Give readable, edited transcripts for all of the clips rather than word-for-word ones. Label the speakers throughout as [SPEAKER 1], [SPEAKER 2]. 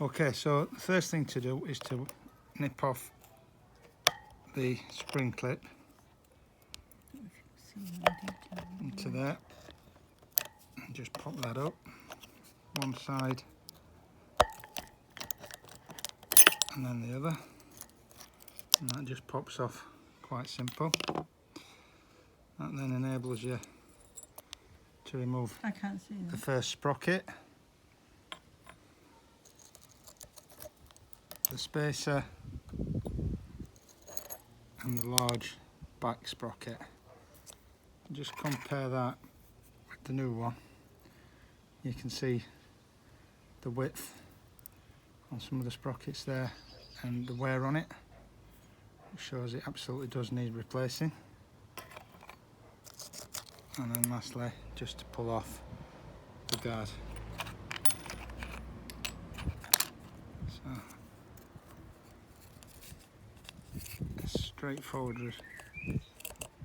[SPEAKER 1] Okay, so the first thing to do is to nip off the spring clip into there and just pop that up one side and then the other, and that just pops off, quite simple. That then enables you to remove the first sprocket, the spacer and the large back sprocket. Just compare that with the new one. You can see the width on some of the sprockets there and the wear on it. It shows it absolutely does need replacing. And then lastly, just to pull off the guard. So, it's straightforward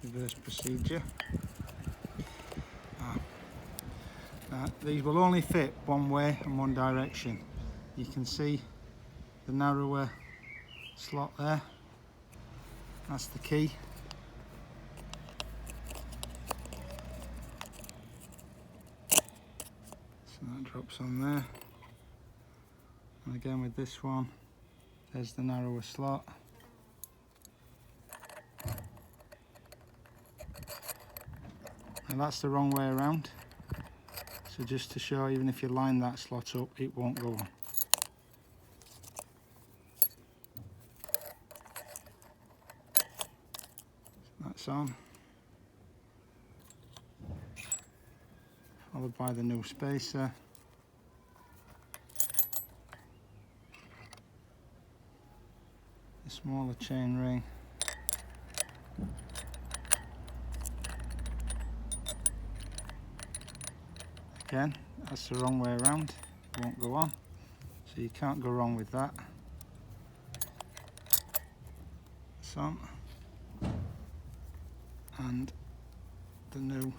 [SPEAKER 1] reverse procedure. These will only fit one way and one direction. You can see the narrower slot there. That's the key. So that drops on there. And again with this one, there's the narrower slot. And that's the wrong way around. So just to show, even if you line that slot up, it won't go on. That's on. Followed by the new spacer. The smaller chain ring. Again, that's the wrong way around, it won't go on, so you can't go wrong with that. It's on, and the new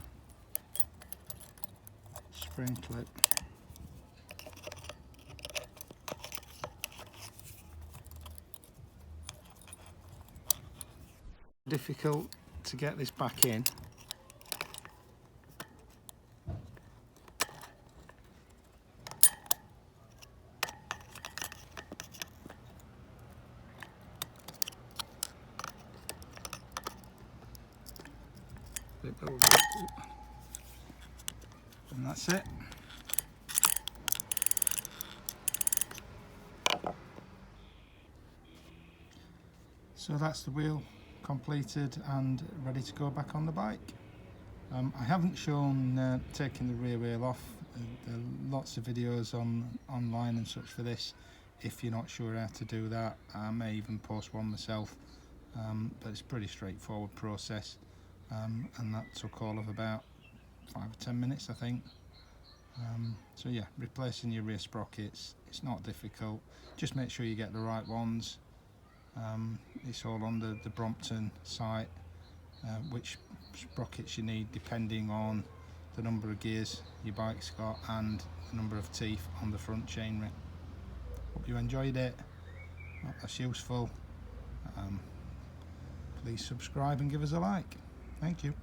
[SPEAKER 1] spring clip. Difficult to get this back in. And that's it. So that's the wheel completed and ready to go back on the bike. I haven't shown taking the rear wheel off. There are lots of videos online and such for this. If you're not sure how to do that, I may even post one myself, but it's a pretty straightforward process. And that took all of about 5 or 10 minutes, I think. So yeah, replacing your rear sprockets, it's not difficult. Just make sure you get the right ones. It's all on the Brompton site, which sprockets you need depending on the number of gears your bike's got and the number of teeth on the front chainring. Hope you enjoyed it. Hope that's useful. Please subscribe and give us a like. Thank you.